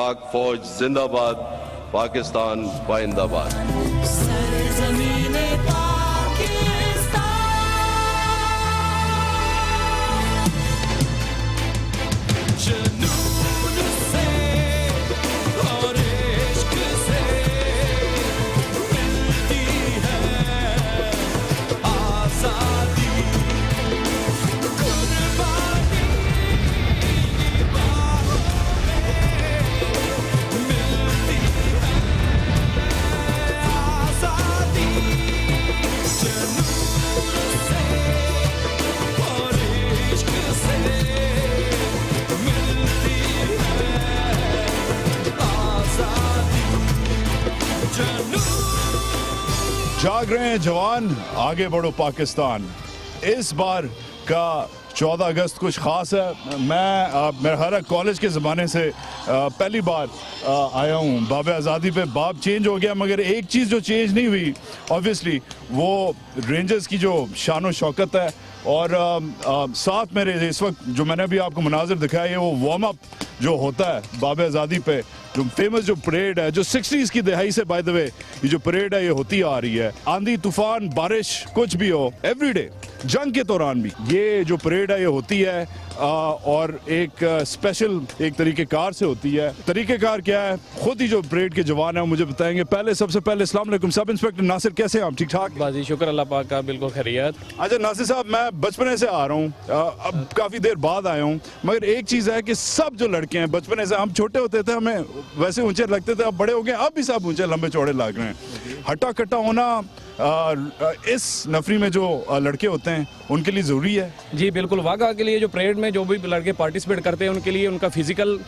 पाक फौज जिंदाबाद, पाकिस्तान पाइंदाबाद। सरज़मीने पाकिस्तान, जुनून से और इश्क से मिलती है आज़ादी, कुर्बानी बाहों में मिलती है आज़ादी, जुनून से और इश्क से मिलती है आज़ादी, जुनून। जाग रहे हैं जवान, आगे बढ़ो पाकिस्तान। इस बार का 14 अगस्त कुछ खास है। मैं मेरा हर कॉलेज के ज़माने से पहली बार आया हूँ। बाब आज़ादी पे बाब चेंज हो गया, मगर एक चीज़ जो चेंज नहीं हुई ऑब्वियसली वो रेंजर्स की जो शान व शौकत है। और साथ मेरे इस वक्त जो मैंने अभी आपको मनाजिर दिखाया है वो वार्म अप जो होता है बाब आज़ादी पे, जो फेमस जो परेड है जो 60s की दहाई से बाय द वे ये जो परेड है ये होती आ रही है। आंधी तूफान बारिश कुछ भी हो, एवरीडे जंग के दौरान भी ये जो परेड है ये होती है। और एक स्पेशल एक तरीक़ेकार से होती है। तरीक़ेकार क्या है खुद ही जो परेड के जवान है मुझे बताएंगे। पहले सबसे पहले अस्सलाम वालेकुम सब इंस्पेक्टर नासिर, कैसे हैं आप? ठीक ठाक बाजी, शुक्र अल्लाह पाक का, बिल्कुल खैरियत। अच्छा नासिर साहब, मैं बचपने से आ रहा हूँ, अब काफ़ी देर बाद आया हूँ, मगर एक चीज़ है कि सब जो लड़के हैं बचपने से, हम छोटे होते थे हमें वैसे ऊंचे लगते थे, अब बड़े हो गए अब भी सब ऊंचे लंबे चौड़े लग रहे हैं। हट्टा कट्टा होना इस नफरी में जो लड़के होते हैं उनके लिए ज़रूरी है। जी बिल्कुल, वाक़ा के लिए जो परेड में जो भी लड़के पार्टिसिपेट करते हैं उनके लिए उनका फिजिकल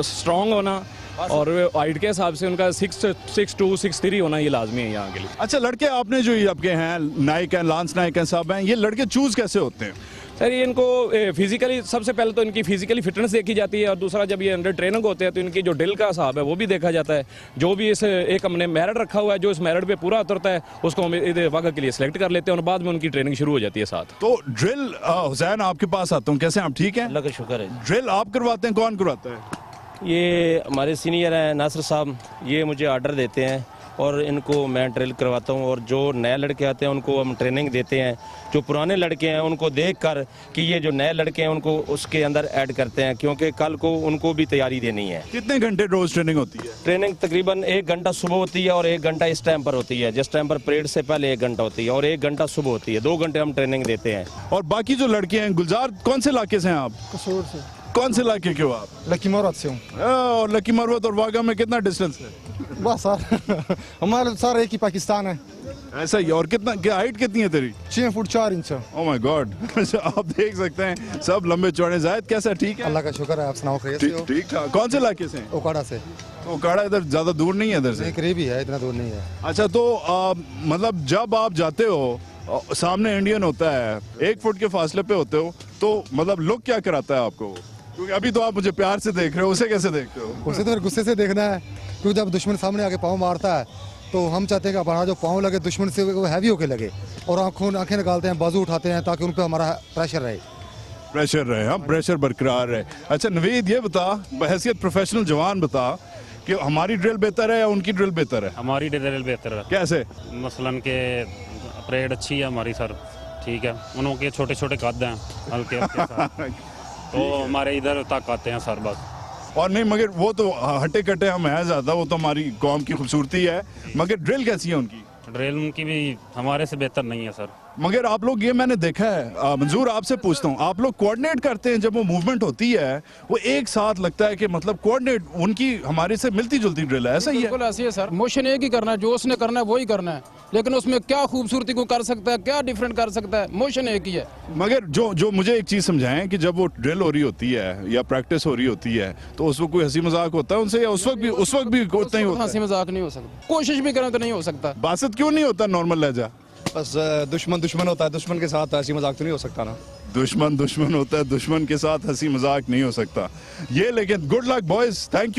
स्ट्रॉन्ग होना और हाइट के हिसाब से उनका 6'2", 6'3" होना ये लाजमी है यहाँ के लिए। अच्छा लड़के आपने जो ये आपके हैं नाइक हैं, लांस नाइक हैं साहब हैं, ये लड़के चूज़ कैसे होते हैं? सर ये इनको फिजिकली, सबसे पहले तो इनकी फिजिकली फिटनेस देखी जाती है और दूसरा जब ये अंडर ट्रेनिंग होते हैं तो इनकी जो ड्रिल का हिसाब है वो भी देखा जाता है। जो भी इस एक हमने मेरिट रखा हुआ है, जो इस मेरिट पे पूरा उतरता है उसको हम वाक़ा के लिए सिलेक्ट कर लेते हैं और बाद में उनकी ट्रेनिंग शुरू हो जाती है साथ। तो ड्रिल हुसैन आपके पास आता हूँ, कैसे आप? ठीक है अल्लाह का शुक्र है। ड्रिल आप करवाते हैं, कौन करवाता है? ये हमारे सीनियर हैं नासिर साहब, ये मुझे ऑर्डर देते हैं और इनको मैं ड्रिल करवाता हूँ। और जो नए लड़के आते हैं उनको हम ट्रेनिंग देते हैं। जो पुराने लड़के हैं उनको देखकर कि ये जो नए लड़के हैं उनको उसके अंदर ऐड करते हैं, क्योंकि कल को उनको भी तैयारी देनी है। कितने घंटे रोज ट्रेनिंग होती है? ट्रेनिंग तकरीबन 1 घंटा सुबह होती है और 1 घंटा इस टाइम पर होती है। जिस टाइम पर परेड से पहले 1 घंटा होती है और 1 घंटा सुबह होती है। 2 घंटे हम ट्रेनिंग देते हैं। और बाकी जो लड़के हैं, गुलजार कौन से इलाके से हैं आप? कसूर से। कौन से इलाके के हो आप? लकी मरवत से हूँ। और लकी मरवत और वाघा में कितना डिस्टेंस है? बस सर हमारे सारे एक ही पाकिस्तान है। ऐसा ही। और कितना क्या हाइट कितनी है तेरी? 6 foot 4 inch. Oh my God आप देख सकते हैं सब लंबे चौड़े। जायद कैसा? ठीक है अल्लाह का शुक्र है, आप सुनाओ खैरियत से हो? ठीक ठाक। कौन से इलाके से हैं? ओकाड़ा से। तो ओकाड़ा इधर ज्यादा दूर नहीं है इधर से? करीब ही है, इतना दूर नहीं है। अच्छा तो मतलब जब आप जाते हो सामने इंडियन होता है, 1 फुट के फासले पे होते हो, तो मतलब लुक क्या कराता है आपको? क्योंकि अभी तो आप मुझे प्यार से देख रहे हो, उसे कैसे देखते हो? उसे तो फिर गुस्से से देखना है, क्योंकि जब दुश्मन सामने आके पाँव मारता है तो हम चाहते हैं कि हमारा जो पाँव लगे दुश्मन से वो हैवी होके लगे, और आंखें निकालते हैं, बाजू उठाते हैं ताकि उन पर हमारा प्रेशर रहे। प्रेशर रहे, हाँ प्रेशर बरकरार रहे। अच्छा नवीद ये बता, बहैसियत प्रोफेशनल जवान बता कि हमारी ड्रिल बेहतर है या उनकी ड्रिल बेहतर है? हमारी ड्रिल बेहतर है। कैसे? मसलन के परेड अच्छी है हमारी सर, ठीक है। उनके छोटे छोटे कद हैं, हल्के हल्के तो हमारे इधर तक आते हैं सर बस। और नहीं मगर वो तो हटे कटे हम हैं ज़्यादा, वो तो हमारी कौम की खूबसूरती है, मगर ड्रिल कैसी है उनकी? ड्रिल उनकी भी हमारे से बेहतर नहीं है सर। मगर आप लोग, ये मैंने देखा है, मंजूर आपसे पूछता हूँ, आप लोग कोऑर्डिनेट करते हैं जब वो मूवमेंट होती है, वो एक साथ लगता है कि मतलब कोऑर्डिनेट उनकी हमारे से मिलती जुलती ड्रिल है, ऐसा ही है? बिल्कुल ऐसी है सर, मोशन एक ही करना है, जो उसने करना है वो ही करना है, लेकिन उसमें क्या खूबसूरती को कर सकता है, क्या डिफरेंट कर सकता है, मोशन एक ही है। मगर जो मुझे एक चीज़ समझाएं कि जब वो ड्रिल हो रही होती है या प्रैक्टिस हो रही होती है तो उस वक्त कोई हंसी मजाक होता है उनसे, या उस वक्त भी उतना ही होता है? हंसी मजाक नहीं हो सकता, कोशिश भी करें तो नहीं हो सकता। बासत क्यों नहीं होता नॉर्मल लहजा? बस दुश्मन होता है, दुश्मन के साथ हंसी मजाक तो नहीं हो सकता ना। दुश्मन होता है, दुश्मन के साथ हंसी मजाक नहीं हो सकता। ये लेकिन good luck boys, thank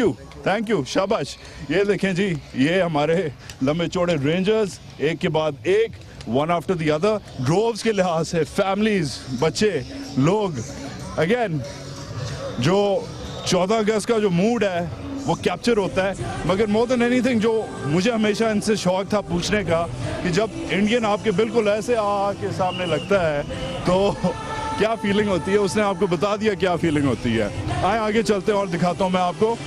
you, शाबाश। ये देखें जी, ये हमारे लंबे चौड़े रेंजर्स एक के बाद एक, one after the other, droves के लिहाज से, फैमिलीज, बच्चे लोग। अगेन जो 14 अगस्त का जो मूड है वो कैप्चर होता है। मगर मोर देन एनीथिंग जो मुझे हमेशा इनसे शौक था पूछने का कि जब इंडियन आपके बिल्कुल ऐसे के सामने लगता है तो क्या फीलिंग होती है, उसने आपको बता दिया क्या फीलिंग होती है। आए आगे चलते हैं और दिखाता हूँ मैं आपको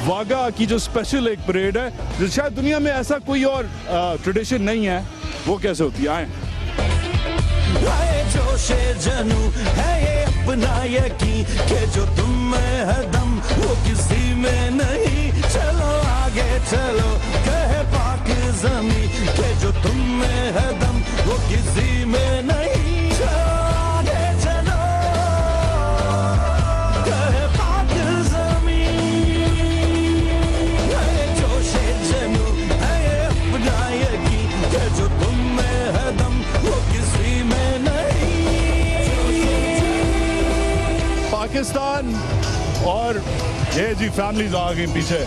वाघा की जो स्पेशल एक परेड है जो शायद दुनिया में ऐसा कोई और ट्रेडिशन नहीं है, वो कैसे होती है। आए हाय जोशे जनू है ये अपना यकीन के जो तुम में है दम वो किसी में नहीं। चलो आगे चलो कहे पाक जमी के जो तुम में है दम वो किसी में नहीं। चलो आगे चलो कहे पाक जमी। हाय जोशे जनू है ये अपना यकीन के जो तुम में है दम वो किसी में नहीं। पाकिस्तान और ये जी फैमिलीज आ गई पीछे,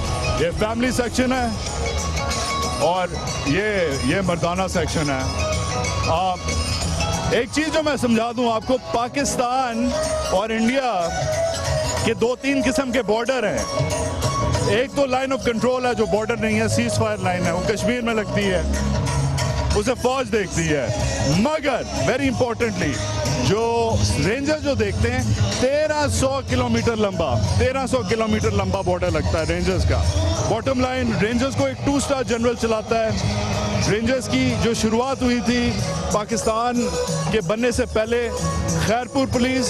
ये फैमिली सेक्शन है और ये मर्दाना सेक्शन है। एक चीज जो मैं समझा दूं आपको, पाकिस्तान और इंडिया के 2-3 किस्म के बॉर्डर हैं। एक तो लाइन ऑफ कंट्रोल है जो बॉर्डर नहीं है, सीज फायर लाइन है, वो कश्मीर में लगती है, उसे फौज देखती है। मगर वेरी इंपॉर्टेंटली जो रेंजर जो देखते हैं 1300 किलोमीटर लंबा बॉर्डर लगता है रेंजर्स का। बॉटम लाइन रेंजर्स को एक 2 स्टार जनरल चलाता है। रेंजर्स की जो शुरुआत हुई थी पाकिस्तान के बनने से पहले, Khairpur police,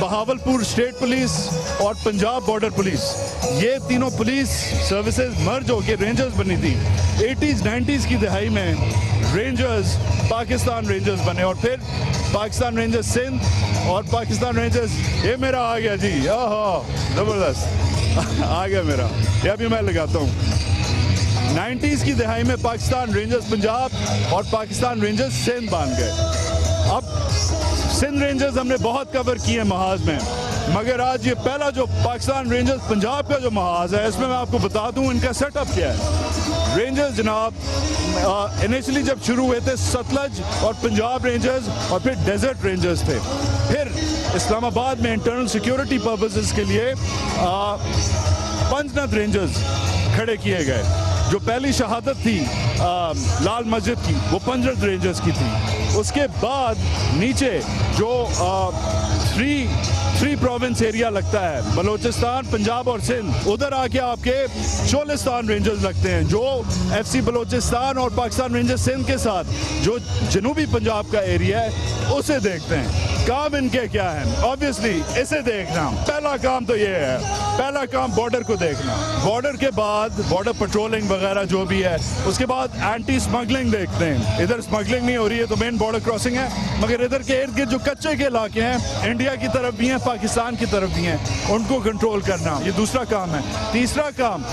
Bahawalpur state police और पंजाब बॉर्डर पुलिस, ये तीनों पुलिस सर्विसेज मर्ज होकर रेंजर्स बनी थी। 80s 90s की दहाई में रेंजर्स पाकिस्तान रेंजर्स बने और फिर पाकिस्तान रेंजर्स सिंध और पाकिस्तान रेंजर्स, ये मेरा आ गया जी, ओहो ज़बरदस्त आ गया मेरा, ये अभी मैं लगाता हूँ। 90s की दहाई में पाकिस्तान रेंजर्स पंजाब और पाकिस्तान रेंजर्स सिंध बन गए। अब सिंध रेंजर्स हमने बहुत कवर किए महाज में, मगर आज ये पहला जो पाकिस्तान रेंजर्स पंजाब का जो महाज है, इसमें मैं आपको बता दूं इनका सेटअप क्या है। रेंजर्स जनाब इनिशियली जब शुरू हुए थे सतलज और पंजाब रेंजर्स और फिर डेजर्ट रेंजर्स थे। फिर इस्लामाबाद में इंटरनल सिक्योरिटी पर्पसेस के लिए पंजनद रेंजर्स खड़े किए गए। जो पहली शहादत थी लाल मस्जिद की, वो पंजनद रेंजर्स की थी। उसके बाद नीचे जो थ्री प्रोविंस एरिया लगता है, बलोचिस्तान, पंजाब और सिंध, उधर आके आपके चोलिस्तान रेंजर्स लगते हैं, जो FC बलोचिस्तान और पाकिस्तान रेंजर्स सिंध के साथ जो जनूबी पंजाब का एरिया है उसे देखते हैं। काम इनके क्या है? ऑब्वियसली इसे देखना। पहला काम तो ये है, पहला काम बॉर्डर को देखना। बॉर्डर के बाद बॉर्डर पेट्रोलिंग वगैरह जो भी है, उसके बाद एंटी स्मगलिंग देखते हैं। इधर स्मगलिंग नहीं हो रही है तो मेन बॉर्डर क्रॉसिंग है, मगर इधर के इर्द गिर्द जो कच्चे के इलाके हैं, इंडिया की तरफ भी हैं, पाकिस्तान की तरफ भी हैं, उनको कंट्रोल करना, ये दूसरा काम है। तीसरा काम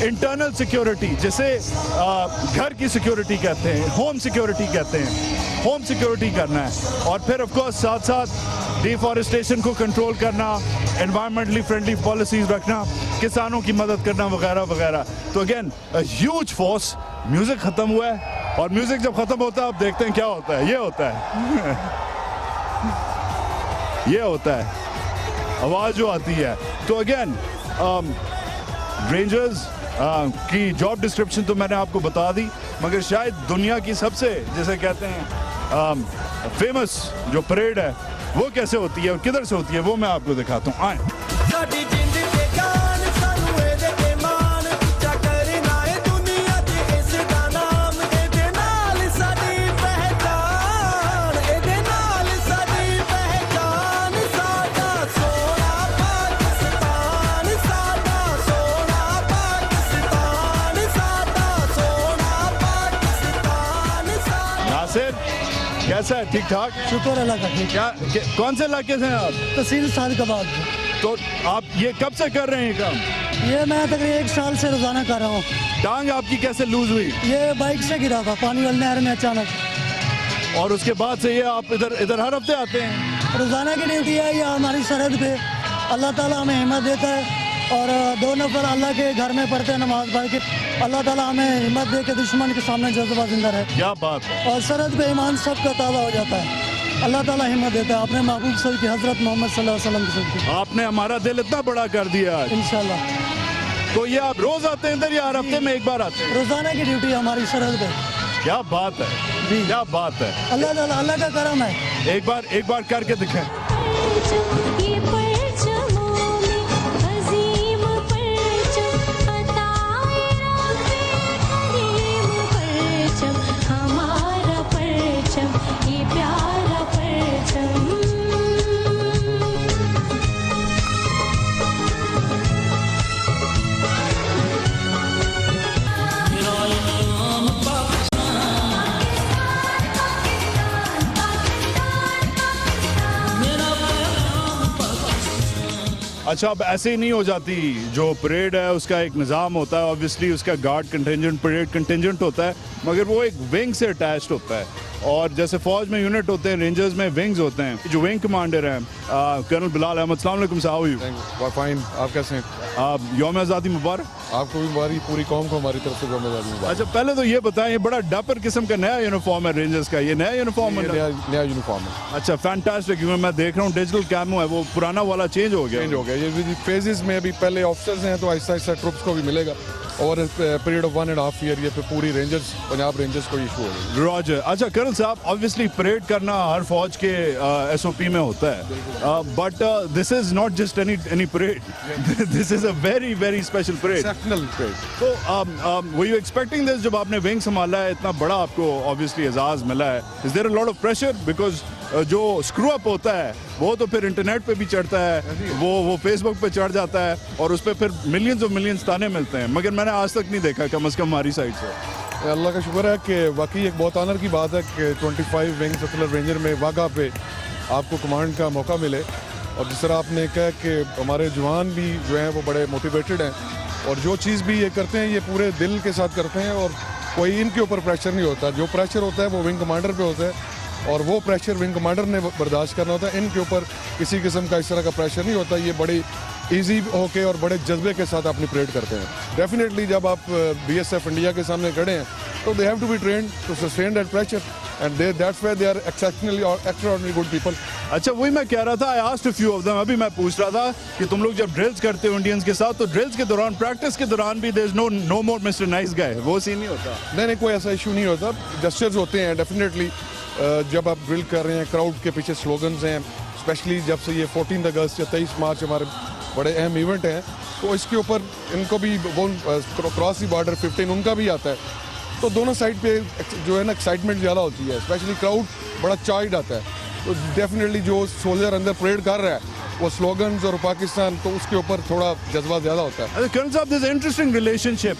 इंटरनल सिक्योरिटी, जिसे घर की सिक्योरिटी कहते हैं, होम सिक्योरिटी कहते हैं, होम सिक्योरिटी करना है। और फिर ऑफ कोर्स साथ साथ डिफॉरेस्टेशन को कंट्रोल करना, एनवायरमेंटली फ्रेंडली पॉलिसीज रखना, किसानों की मदद करना वगैरह वगैरह। तो अगेन ह्यूज फोर्स। म्यूजिक खत्म हुआ है और म्यूजिक जब खत्म होता है आप देखते हैं क्या होता है, ये होता है ये होता है आवाज जो आती है। तो अगेन रेंजर्स की जॉब डिस्क्रिप्शन तो मैंने आपको बता दी, मगर शायद दुनिया की सबसे, जैसे कहते हैं फेमस जो परेड है वो कैसे होती है और किधर से होती है वो मैं आपको दिखाता हूँ। आए साडी जिंद ते जान सानू एदे ते मान ऊंचा करना है दुनिया ते इस दा नाम एदे नाल साडी पहचान एदे नाल साडी पहचान साडा सोना पाकिस्तान साडा सोना पाकिस्तान साडा सोना पाकिस्तान साडा। नासिर कैसा है? ठीक ठाक, शुक्र अल्लाह का। क्या कौन से इलाके से हैं आप? तहसील सादिकाबाद। तो आप ये कब से कर रहे हैं काम? ये मैं तकरीबन 1 साल से रोजाना कर रहा हूँ। टांग आपकी कैसे लूज हुई? ये बाइक से गिरा था पानी वाली नहर में अचानक। और उसके बाद से ये आप इधर हर हफ्ते आते हैं? रोजाना की ड्यूटी है, ये हमारी सरहद पे अल्लाह ताला हमें हिम्मत देता है और 2 नफर अल्लाह के घर में पढ़ते हैं नमाज पढ़ के, अल्लाह ताला हमें हिम्मत दे के दुश्मन के सामने जज्बा जिंदा रहे। क्या बात है। और सरहद पे ईमान सबका ताज़ा हो जाता है, अल्लाह ताला हिम्मत देता है अपने महबूब सल्लल्लाहु अलैहि वसल्लम, हज़रत मोहम्मद सल्लल्लाहु अलैहि वसल्लम के सदक़े। आपने हमारा दिल इतना बड़ा कर दिया आज। इंशाल्लाह तो ये आप रोज आते हैं इधर या हर हफ्ते में एक बार आते हैं? रोजाना की ड्यूटी है हमारी सरहद पे। क्या बात है, क्या बात है। अल्लाह का करम है। एक बार करके दिखाएं। ये परचमों में अजीम परचम अताए रब्बे करीम परचम, हमारा परचम ये प्यारा परचम। अच्छा, अब ऐसे ही नहीं हो जाती। जो परेड है उसका एक निज़ाम होता है, ऑब्वियसली उसका गार्ड कंटिजेंट, परेड कंटिजेंट होता है, मगर वो एक विंग से अटैच्ड होता है। और जैसे फौज में यूनिट होते हैं, रेंजर्स में विंग्स होते हैं। जो विंग कमांडर हैं कर्नल बिलाल अहमद, अस्सलाम वालेकुम साहब। फाइन, आप कैसे हैं? यौम आज़ादी मुबारक। आपको भी मुबारक, पूरी कौम को हमारी तरफ से यौम आज़ादी मुबारक। अच्छा, पहले तो ये बताएं, ये बड़ा डपर किस्म का नया यूनिफॉर्म है रेंजर्स का, ये नया यूनिफॉर्म है? नया यूनिफॉर्म है। अच्छा, फैंटास्टिक। क्योंकि मैं देख रहा हूँ डिजिटल कैमो है, वो पुराना वाला चेंज हो गया। ये फेजेस में अभी पहले ऑफिसर्स हैं, तो आहिस्ता आहिस्ता ट्रुप्स को भी मिलेगा, और पीरियड ऑफ 1.5 ईयर ये पूरी रेंजर्स, पंजाब रेंजर्स को इशू होगा। रॉजर। अच्छा कर्नल साहब, ऑब्वियसली परेड करना हर फौज के SOP में होता है, but this is not just any parade, this is a very very special parade, exceptional parade. तो वर यू एक्सपेक्टिंग दिस? जब आपने विंग संभाला है, इतना बड़ा आपको ऑब्वियसली एजाज मिला है, is there a lot of pressure? Because जो स्क्रू अप होता है वो तो फिर इंटरनेट पे भी चढ़ता है, वो फेसबुक पे चढ़ जाता है, और उस पर फिर मिलियंस ऑफ मिलियंस ताने मिलते हैं, मगर मैंने आज तक नहीं देखा, कम से कम हमारी साइड से। अल्लाह का शुक्र है कि वाकई एक बहुत ऑनर की बात है कि 25 विंग सतलर रेंजर में वाघा पे आपको कमांड का मौका मिले। और जिस तरह आपने कहा कि हमारे जवान भी जो हैं वो बड़े मोटिवेटेड हैं, और जो चीज़ भी ये करते हैं ये पूरे दिल के साथ करते हैं, और कोई इनके ऊपर प्रेशर नहीं होता। जो प्रेशर होता है वो विंग कमांडर पे होता है, और वो प्रेशर विंग कमांडर ने बर्दाश्त करना होता है। इनके ऊपर किसी किस्म का इस तरह का प्रेशर नहीं होता। ये बड़ी इजी होके और बड़े जज्बे के साथ अपनी परेड करते हैं। डेफिनेटली जब आप BSF इंडिया के सामने खड़े हैं तो they have to be trained to sustain that pressure, and that's why they are exceptionally और एक्स्ट्राऑर्डिनरी गुड पीपल। अच्छा, वही मैं कह रहा था, I asked a few of them, अभी मैं पूछ रहा था कि तुम लोग जब ड्रिल्स करते हो इंडियंस के साथ, तो ड्रिल्स के दौरान, प्रैक्टिस के दौरान भी there is no more mister nice guy, वो सीन नहीं होता? नहीं, कोई ऐसा इशू नहीं होता। जस्चर्स होते हैं डेफिनेटली। जब आप ड्रिल कर रहे हैं, क्राउड के पीछे स्लोगन्स हैं, स्पेशली जब से ये 14 अगस्त या 23 मार्च हमारे बड़े अहम इवेंट हैं, तो इसके ऊपर इनको भी वो क्रॉस दी बॉर्डर 15 उनका भी आता है, तो दोनों साइड पे जो है ना एक्साइटमेंट ज़्यादा होती है, स्पेशली क्राउड बड़ा चार्ज आता है। तो डेफिनेटली जो सोल्जर अंदर परेड कर रहा है वो स्लोगन्स और पाकिस्तान, तो उसके ऊपर थोड़ा जज्बा ज़्यादा होता है। कर्नल साहब, दिस इंटरेस्टिंग रिलेशनशिप,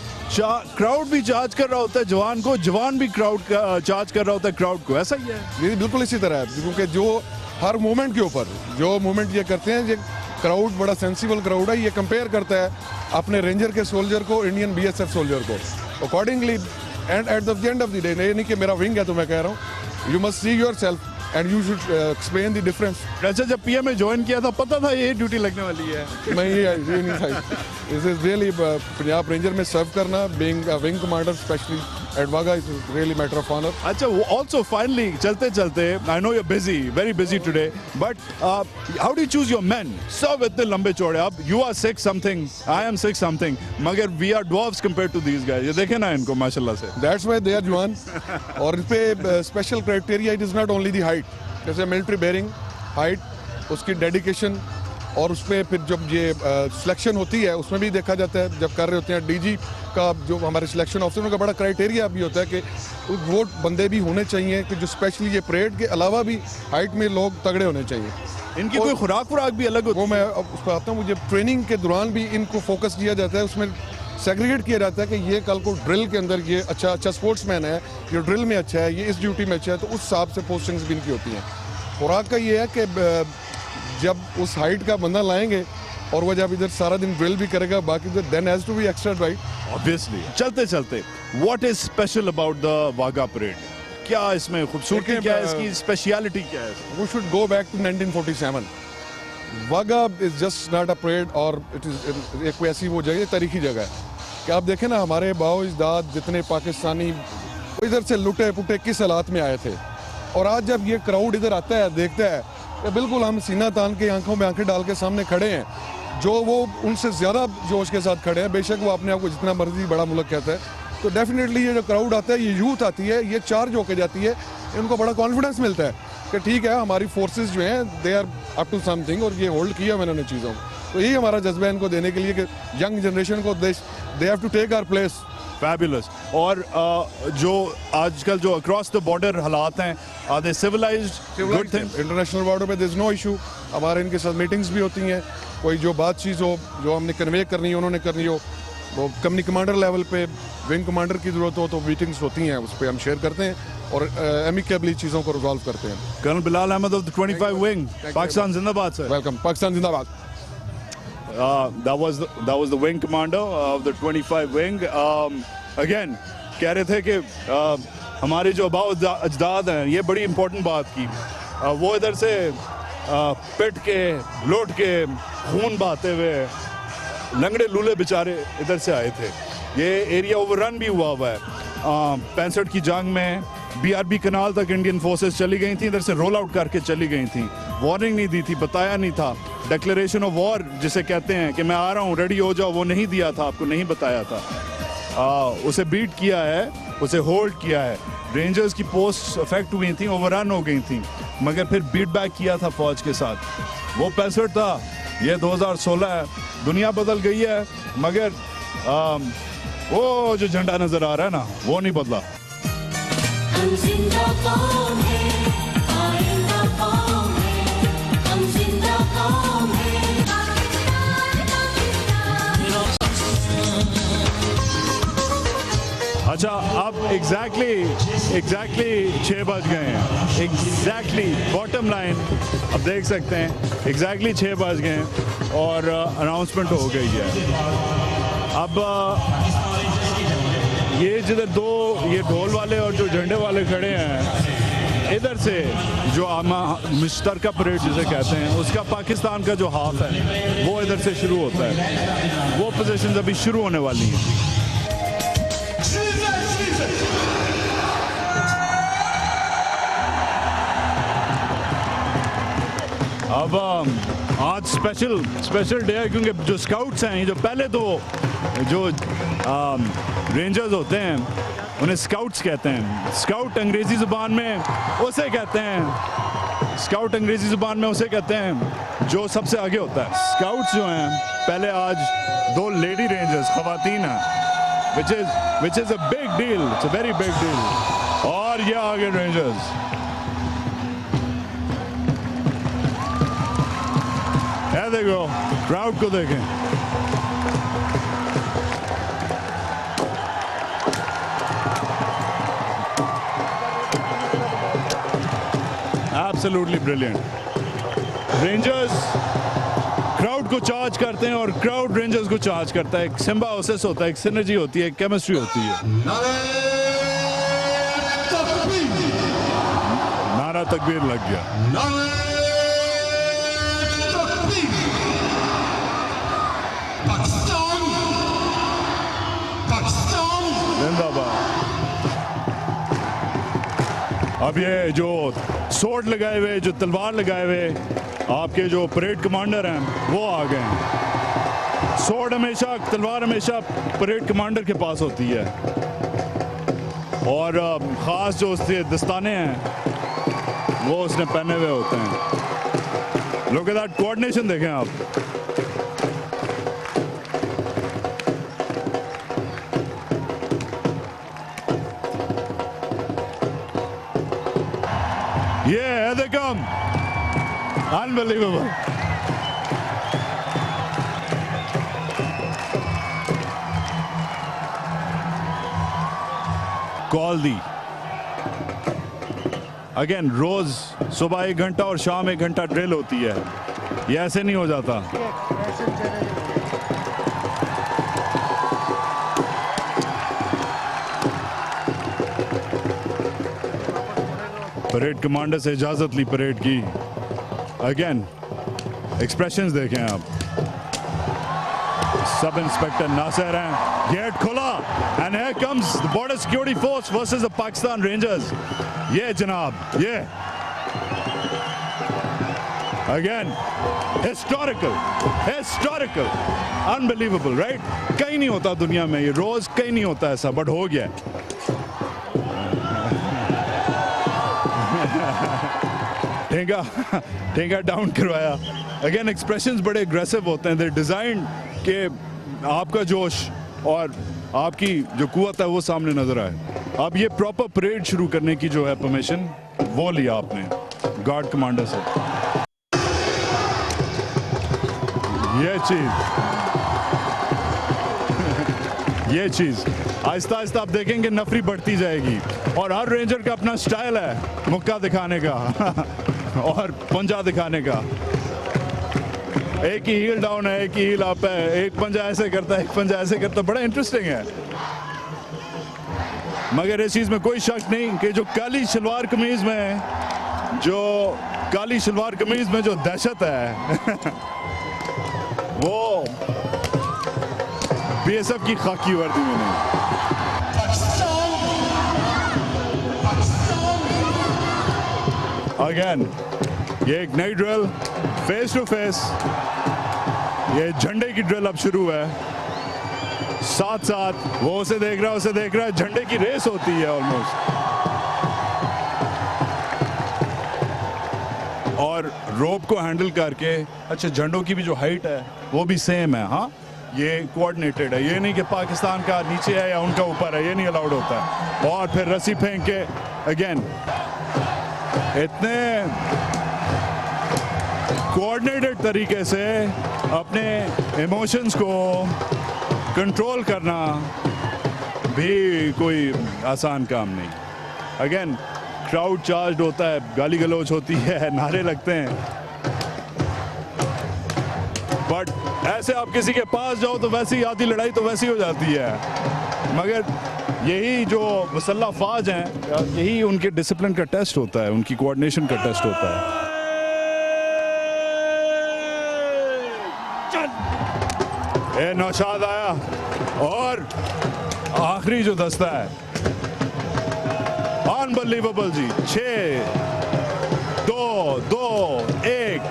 क्राउड भी चार्ज कर रहा होता है जवान को, जवान भी क्राउड चार्ज कर रहा होता है क्राउड को, ऐसा ही है? ये बिल्कुल इसी तरह है, क्योंकि जो हर मोमेंट के ऊपर जो मोमेंट ये करते हैं, ये क्राउड बड़ा सेंसिबल क्राउड है, ये कंपेयर करता है अपने रेंजर के सोल्जर को इंडियन BSF सोल्जर को accordingly, and at the end of the day, ये नहीं कि मेरा विंग है तो मैं कह रहा हूँ, you must see yourself and you should explain the difference. अच्छा, जब PM में ज्वाइन किया था पता था ये ड्यूटी लगने वाली है? नहीं, ये नहीं था। This is really Punjab ranger में सर्व करना, being a wing commander specially at Wagah, is really matter of honour. अच्छा, ऑल्सो फाइनली चलते चलते, I know you are busy, very busy today, but how do you choose your men? सब इतने लंबे चौड़े, अब you are 6 something, I am 6 something, मगर we are dwarfs compared to these guys. ये देखे ना इनको माशाल्लाह से, दैट्स व्हाई दे आर जवान। और इन पे special criteria, it is not only the height, जैसे मिलिट्री बेयरिंग हाइट, उसकी डेडिकेशन, और उसमें फिर जब ये सिलेक्शन होती है उसमें भी देखा जाता है, जब कर रहे होते हैं DG का जो हमारे सिलेक्शन ऑफिसर, उनका बड़ा क्राइटेरिया भी होता है कि वो बंदे भी होने चाहिए कि जो स्पेशली ये परेड के अलावा भी हाइट में लोग तगड़े होने चाहिए। इनकी कोई खुराक भी अलग होती है? वो मैं उस पर आता हूँ। मुझे ट्रेनिंग के दौरान भी इनको फोकस किया जाता है, उसमें सेग्रीगेट किया जाता है कि ये कल को ड्रिल के अंदर ये अच्छा स्पोर्ट्समैन है, ये ड्रिल में अच्छा है, ये इस ड्यूटी में अच्छा है, तो उस हिसाब से पोस्टिंग्स भी इनकी होती हैं। खुराक का ये है कि जब उस हाइट का बंदा लाएंगे और वो जब इधर सारा दिन ड्रिल भी करेगा, बाकी then has to be extra right obviously. चलते चलते, what is special about the Wagah parade? क्या इसमें खूबसूरती, क्या है इसकी स्पेशलिटी, क्या है? We should go back to 1947। Wagah is just not a parade, और इट इज एक ऐसी वो जगह, तारीखी जगह है कि आप देखें ना, हमारे बाओ इजदाद जितने पाकिस्तानी इधर से लुटे पुटे किस हालात में आए थे, और आज जब ये क्राउड इधर आता है, देखता है, बिल्कुल हम सीना तान के आंखों में आंखें डाल के सामने खड़े हैं जो वो उनसे ज़्यादा जोश के साथ खड़े हैं। बेशक वो अपने आप को जितना मर्जी बड़ा मुल्क कहता है, तो डेफिनेटली ये जो क्राउड आता है, ये यूथ आती है, ये चार्ज होके जाती है, इनको बड़ा कॉन्फिडेंस मिलता है कि ठीक है हमारी फोर्सेस जो हैं they are up to something, और ये होल्ड किया मैंने उन चीज़ों को। तो यही हमारा जज्बा है इनको देने के लिए कि यंग जनरेशन को they have to take our place. Fabulous. और जो आजकल जो अक्रॉस द बॉर्डर हालात हैं, are they civilized? Good thing. International border पे देयर इज नो इशू। हमारे इनके साथ मीटिंग्स भी होती हैं, कोई जो बातचीत हो, जो हमने कन्वे करनी हो, उन्होंने करनी हो, वो कंपनी कमांडर लेवल पे विंग कमांडर की ज़रूरत हो तो मीटिंग्स होती हैं, उस पर हम शेयर करते हैं और एमिकेबली चीज़ों को रिजॉल्व करते हैं। Colonel Bilal Ahmed of the 25 wing, Pakistan जिंदाबाद सर। वेलकम, पाकिस्तान जिंदाबाद। That was the wing commander of the 25 wing. Again, कह रहे थे कि हमारे जो आबाद अजदाद हैं, ये बड़ी इंपॉर्टेंट बात की। वो इधर से पिट के, लौट के, खून बहाते हुए, लंगड़े लूले बेचारे इधर से आए थे। ये एरिया ओवररन भी हुआ है। 65 की जंग में BRB कनाल तक इंडियन फोर्सेस चली गई थी, इधर से रोल आउट करके चली गई थी। वार्निंग नहीं दी थी, बताया नहीं था। डिक्लेरेशन ऑफ वॉर जिसे कहते हैं कि मैं आ रहा हूँ, रेडी हो जाओ, वो नहीं दिया था, आपको नहीं बताया था। उसे बीट किया है, उसे होल्ड किया है। रेंजर्स की पोस्ट अफेक्ट हुई थी, ओवररन हो गई थी, मगर फिर बीट बैक किया था फौज के साथ। वो 65 था, ये 2016 है। दुनिया बदल गई है, मगर वो जो झंडा नजर आ रहा है ना, वो नहीं बदला। हम जिंदा कौम है, आइंदा कौम है, हम जिंदा कौम है। अच्छा, अब एग्जैक्टली 6 बज गए हैं। एग्जैक्टली बॉटम लाइन अब देख सकते हैं, एग्जैक्टली 6 बज गए हैं और अनाउंसमेंट हो गई है। अब ये जिधर दो ये ढोल वाले और जो झंडे वाले खड़े हैं, इधर से जो मुश्तरका परेड जिसे कहते हैं, उसका पाकिस्तान का जो हाफ है वो इधर से शुरू होता है। वो पोजीशंस अभी शुरू होने वाली हैं। अब आज स्पेशल डे है, क्योंकि जो स्काउट्स हैं, जो पहले तो जो रेंजर्स होते हैं उन्हें स्काउट्स कहते हैं। स्काउट अंग्रेजी ज़ुबान में उसे कहते हैं जो सबसे आगे होता है। स्काउट्स जो हैं, पहले आज 2 लेडी रेंजर्स ख़वातीन हैं, which is a big deal, it's a very big deal. और ये आगे रेंजर्स, देखो क्राउड को देखें। Absolutely brilliant. रेंजर्स क्राउड को चार्ज करते हैं और क्राउड रेंजर्स को चार्ज करता है। एक सिम्बायोसिस होता है, एक सिनर्जी होती है, एक केमिस्ट्री होती है। नारा तकबीर लग गया। अब ये जो सोर्ड लगाए हुए, जो तलवार लगाए हुए आपके जो परेड कमांडर हैं, वो आ गए हैं। सोर्ड हमेशा, तलवार हमेशा परेड कमांडर के पास होती है, और ख़ास जो उसके दस्ताने हैं वो उसने पहने हुए होते हैं। लोग दैट कोऑर्डिनेशन देखें आप। Yeah, they come. Unbelievable. Call दी। अगेन रोज सुबह 1 घंटा और शाम 1 घंटा ड्रिल होती है। ये ऐसे नहीं हो जाता। परेड कमांडर से इजाजत ली परेड की। अगेन एक्सप्रेशंस देखें आप। सब इंस्पेक्टर नासिर हैं, गेट खुला, and here comes the border security force versus the Pakistan rangers. ये जनाब, ये अगेन हिस्टोरिकल अनबिलीवेबल, राइट? कहीं नहीं होता दुनिया में ये, रोज कहीं नहीं होता ऐसा, बट हो गया। ठेंगा डाउन करवाया। अगेन एक्सप्रेशंस बड़े एग्रेसिव होते हैं, दे डिजाइन के आपका जोश और आपकी जो कुव्वत है वो सामने नजर आए। अब ये प्रॉपर परेड शुरू करने की जो है परमिशन वो लिया आपने गार्ड कमांडर से। ये चीज आहिस्ता आहिस्ता आप देखेंगे नफरी बढ़ती जाएगी और हर रेंजर का अपना स्टाइल है मुक्का दिखाने का और पंजा दिखाने का। एक ही हील डाउन है, एक ही हील अप है, एक पंजा ऐसे करता है, एक पंजा ऐसे करता है, बड़ा इंटरेस्टिंग है। मगर इस चीज में कोई शक नहीं कि जो काली सलवार कमीज में जो दहशत है वो बीएसएफ की खाकी वर्दी में नहीं। अगेन ये एक नई ड्रिल, फेस टू फेस, ये झंडे की ड्रिल अब शुरू है। साथ साथ वो उसे देख रहा है, झंडे की रेस होती है ऑलमोस्ट। और रोप को हैंडल करके, अच्छा झंडों की भी जो हाइट है वो भी सेम है, हाँ ये कोऑर्डिनेटेड है, ये नहीं कि पाकिस्तान का नीचे है या उनका ऊपर है, ये नहीं अलाउड होता है। और फिर रस्सी फेंक के अगेन इतने कोऑर्डिनेटेड तरीके से अपने इमोशंस को कंट्रोल करना भी कोई आसान काम नहीं। अगेन क्राउड चार्ज होता है, गाली गलौज होती है, नारे लगते हैं, बट ऐसे आप किसी के पास जाओ तो वैसी ही आधी लड़ाई तो वैसी हो जाती है। मगर यही जो मुसल्लह फौज हैं, यही उनके डिसिप्लिन का टेस्ट होता है, उनकी कोऑर्डिनेशन का टेस्ट होता है। ए नौशाद आया और आखिरी जो दस्ता है अनबिलीवेबल जी, 6 2 2 1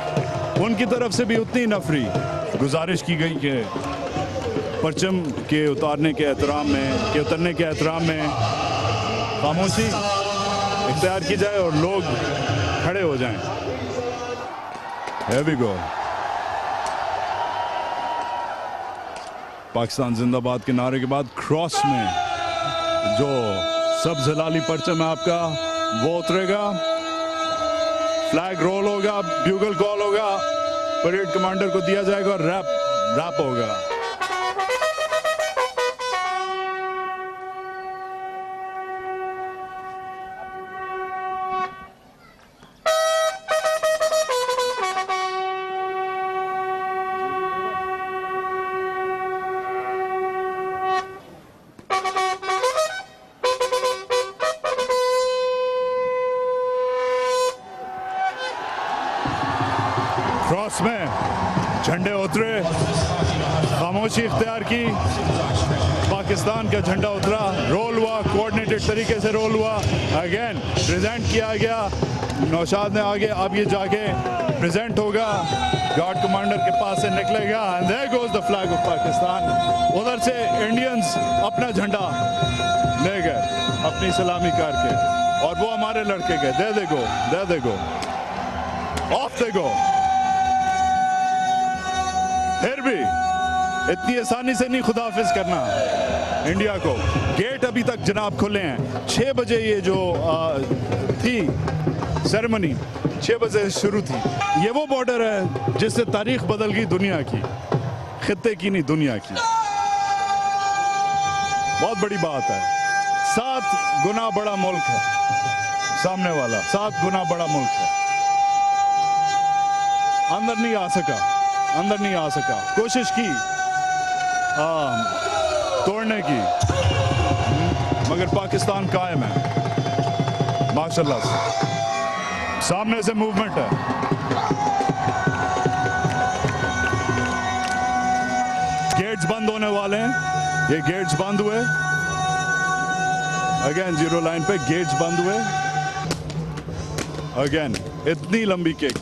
उनकी तरफ से भी उतनी नफरी। गुजारिश की गई कि परचम के उतरने के एहतराम में खामोशी इख्तियार की जाए और लोग खड़े हो जाएं। Here we go। पाकिस्तान जिंदाबाद के नारे के बाद क्रॉस में जो सब्ज हिलाली परचम है आपका वो उतरेगा, फ्लैग रोल होगा, ब्यूगल कॉल होगा, परेड कमांडर को दिया जाएगा और रैप होगा। क्रॉस में झंडे उतरे, खामोशी इख्तियार की, पाकिस्तान का झंडा उतरा, रोल हुआ, कोऑर्डिनेटेड तरीके से रोल हुआ, अगेन प्रेजेंट किया गया। नौशाद ने आगे, अब ये जाके प्रेजेंट होगा, गार्ड कमांडर के पास से निकलेगा, and there goes the flag of Pakistan. उधर से इंडियंस अपना झंडा ले गए अपनी सलामी करके, और वो हमारे लड़के गए, दे गो, ऑफ दे गो। फिर भी इतनी आसानी से नहीं खुदाफिज करना इंडिया को। गेट अभी तक जनाब खुले हैं, 6 बजे ये जो थी सेरेमनी 6 बजे शुरू थी। ये वो बॉर्डर है जिससे तारीख बदल गई दुनिया की, खित्ते की नहीं दुनिया की। बहुत बड़ी बात है। 7 गुना बड़ा मुल्क है सामने वाला, 7 गुना बड़ा मुल्क है। अंदर नहीं आ सका, कोशिश की तोड़ने की, मगर पाकिस्तान कायम है माशाल्लाह से। सामने से मूवमेंट है, गेट्स बंद होने वाले हैं। ये गेट्स बंद हुए, अगेन जीरो लाइन पे गेट्स बंद हुए, अगेन इतनी लंबी किक,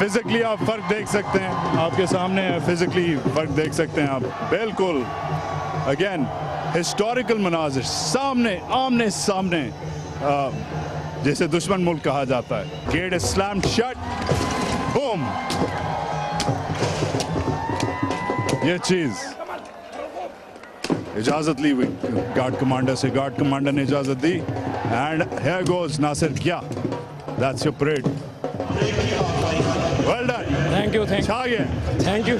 फिजिकली आप फर्क देख सकते हैं, आपके सामने फिजिकली फर्क देख सकते हैं आप, बिल्कुल अगेन हिस्टोरिकल मनाजिर सामने आमने सामने, जैसे दुश्मन मुल्क कहा जाता है। Gate is slammed shut, boom, ये चीज इजाजत ली हुई गार्ड कमांडर से, गार्ड कमांडर ने इजाजत दी, एंड हियर गोज नासिर क्या, that's your parade, well done, thank you thank you.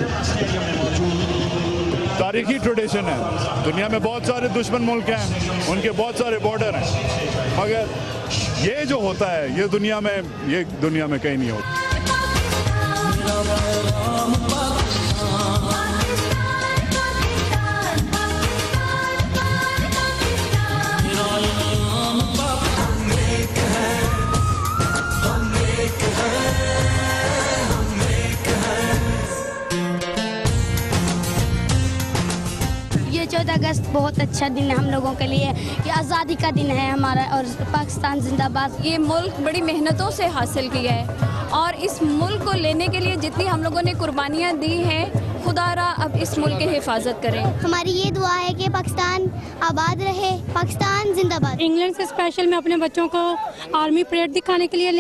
तारीखी ट्रेडिशन है, दुनिया में बहुत सारे दुश्मन मुल्क हैं, उनके बहुत सारे बॉर्डर हैं, मगर ये जो होता है ये दुनिया में कहीं नहीं होता। ये 14 अगस्त बहुत अच्छा दिन है हम लोगों के लिए, ये आज़ादी का दिन है हमारा, और पाकिस्तान जिंदाबाद। ये मुल्क बड़ी मेहनतों से हासिल किया है और इस मुल्क को लेने के लिए जितनी हम लोगों ने कुर्बानियाँ दी हैं, खुदारा अब इस मुल्क की हिफाजत करें। हमारी ये दुआ है कि पाकिस्तान आबाद रहे, पाकिस्तान जिंदाबाद। इंग्लैंड से स्पेशल मैं अपने बच्चों को आर्मी परेड दिखाने के लिए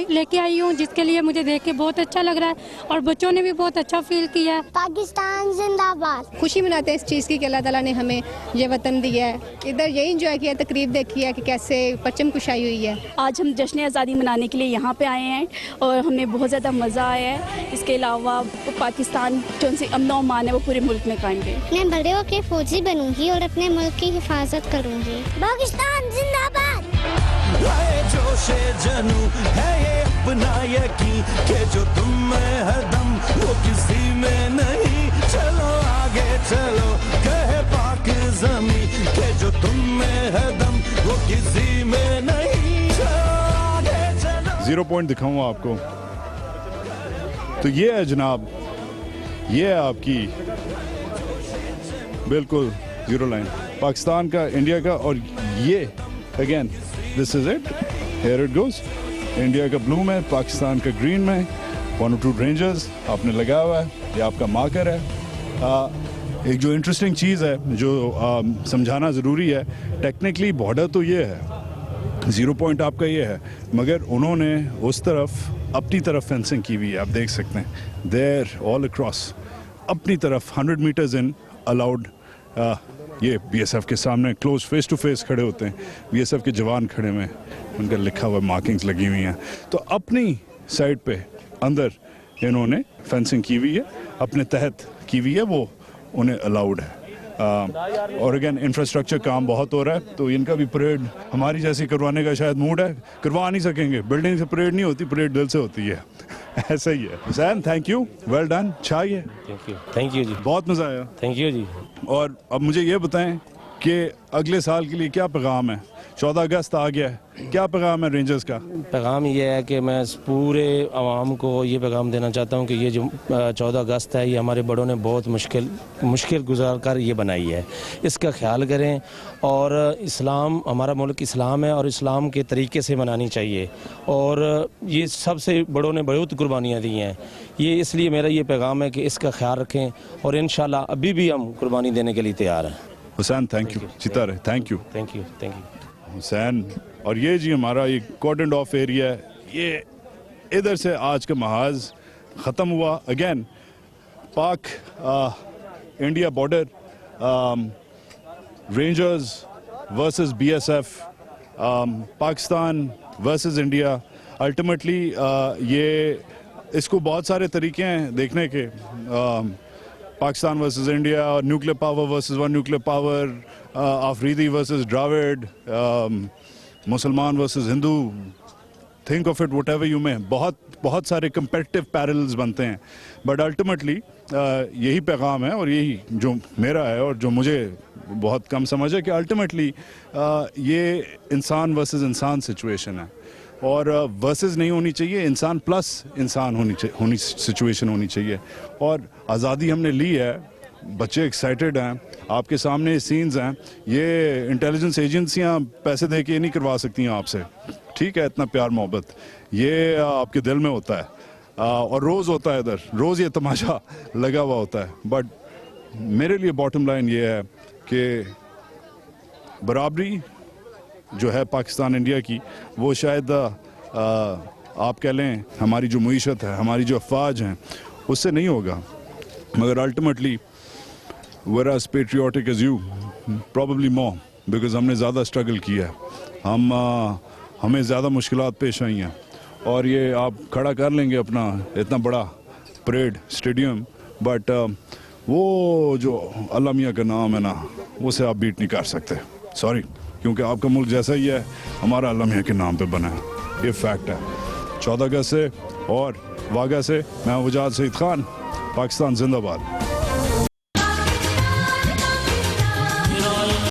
लेके आई हूँ, जिसके लिए मुझे देख के बहुत अच्छा लग रहा है और बच्चों ने भी बहुत अच्छा फील किया है। पाकिस्तान जिंदाबाद। खुशी मनाते हैं इस चीज़ की कि अल्लाह ताला ने हमें ये वतन दिया है। इधर यही इंजॉय किया, तकरीब देखी है कि कैसे परचम कुशाई हुई है। आज हम जश्न आज़ादी मनाने के लिए यहाँ पे आए हैं और हमें बहुत ज़्यादा मज़ा आया है। इसके अलावा पाकिस्तान जो से अमन अमान है वो पूरे मुल्क में कायम रहे। मैं बड़े होकर फौजी बनूंगी और अपने मुल्क की हिफाजत करूंगी। पाकिस्तान जिंदाबाद। जोशे जनू है ये अपना यकीन के जो तुम में है दम वो किसी में नहीं, चलो आगे चलो कहे पाक ज़मीं के जो तुम में है दम वो किसी में नहीं, चलो आगे चलो। 0 पॉइंट दिखाऊंगा आपको, तो ये है जनाब, ये है आपकी बिल्कुल 0 लाइन पाकिस्तान का, इंडिया का, और ये again this is it, here it goes, India का ब्लू में, पाकिस्तान का ग्रीन में, 1 or 2 रेंजर्स आपने लगा हुआ है, ये आपका मार्कर है। एक जो इंटरेस्टिंग चीज़ है जो समझाना ज़रूरी है, टेक्निकली बॉर्डर तो ये है, 0 पॉइंट आपका ये है, मगर उन्होंने उस तरफ अपनी तरफ फेंसिंग की हुई है, आप देख सकते हैं, देयर ऑल अक्रॉस अपनी तरफ 100 मीटर्स इन अलाउड। ये बीएसएफ के सामने क्लोज फेस टू फेस खड़े होते हैं, बीएसएफ के जवान खड़े हुए हैं, उनका लिखा हुआ मार्किंग्स लगी हुई हैं, तो अपनी साइड पे अंदर इन्होंने फेंसिंग की हुई है, अपने तहत की हुई है, वो उन्हें अलाउड है। और अगेन इंफ्रास्ट्रक्चर काम बहुत हो रहा है, तो इनका भी परेड हमारी जैसी करवाने का शायद मूड है, करवा नहीं सकेंगे, बिल्डिंग से परेड नहीं होती, परेड दिल से होती है। ऐसा ही है। Hussain thank you, well done, चाहिए, थैंक यू जी, बहुत मज़ा आया, थैंक यू जी। और अब मुझे ये बताएं कि अगले साल के लिए क्या पैगाम है, 14 अगस्त आ गया है, क्या पैगाम है रेंजर्स का? पैगाम ये है कि मैं पूरे आवाम को ये पैगाम देना चाहता हूँ कि ये जो 14 अगस्त है, ये हमारे बड़ों ने बहुत मुश्किल गुजार कर ये बनाई है, इसका ख्याल करें, और इस्लाम, हमारा मुल्क इस्लाम है और इस्लाम के तरीके से मनानी चाहिए, और ये सबसे बड़ों ने बहुत कुर्बानियाँ दी हैं, ये इसलिए मेरा ये पैगाम है कि इसका ख्याल रखें, और इंशाल्लाह अभी भी हम कुर्बानी देने के लिए तैयार हैं। हुसैन थैंक यू, जीता रहे, thank you, thank you, thank you Hussain. और ये जी हमारा ये कॉर्डन ऑफ एरिया है, ये इधर से आज का महाज ख़त्म हुआ। Again Pak India border, rangers versus BSF, Pakistan versus India. Ultimately ये इसको बहुत सारे तरीके हैं देखने के, पाकिस्तान वर्सेस इंडिया, और nuclear power versus one nuclear power, Afridi versus Dravid, मुसलमान वर्सेस हिंदू, think of it whatever you में, बहुत सारे कंपेटिटिव पैरेलल्स बनते हैं, बट अल्टीमेटली यही पैगाम है, और यही जो मेरा है और जो मुझे बहुत कम समझ है कि अल्टीमेटली ये इंसान वर्सेस इंसान सिचुएशन है, और वर्सेस नहीं होनी चाहिए, इंसान प्लस इंसान होनी सिचुएशन होनी चाहिए। और आज़ादी हमने ली है, बच्चे एक्साइटेड हैं, आपके सामने सीन्स हैं, ये इंटेलिजेंस एजेंसियां पैसे दे के नहीं करवा सकती हैं आपसे, ठीक है, इतना प्यार मोहब्बत ये आपके दिल में होता है, और रोज़ होता है इधर, रोज़ ये तमाशा लगा हुआ होता है। बट मेरे लिए बॉटम लाइन ये है कि बराबरी जो है पाकिस्तान इंडिया की, वो शायद आप कह लें हमारी जो मईशत है, हमारी जो अफवाज हैं, उससे नहीं होगा, मगर ultimately we're as patriotic as you, probably more, because हमने ज़्यादा स्ट्रगल किया है, हमें ज़्यादा मुश्किलात पेश आई हैं। और ये आप खड़ा कर लेंगे अपना इतना बड़ा परेड स्टेडियम, बट वो जो अल्लाह मियाँ का नाम है ना, उसे आप बीट नहीं कर सकते, सॉरी, क्योंकि आपका मुल्क जैसा ही है, हमारा अल्लाह मियाँ के नाम पे बना है, ये फैक्ट है। 14 अगस्त से और वाघा से मैं वजाद सईद खान, पाकिस्तान जिंदाबाद।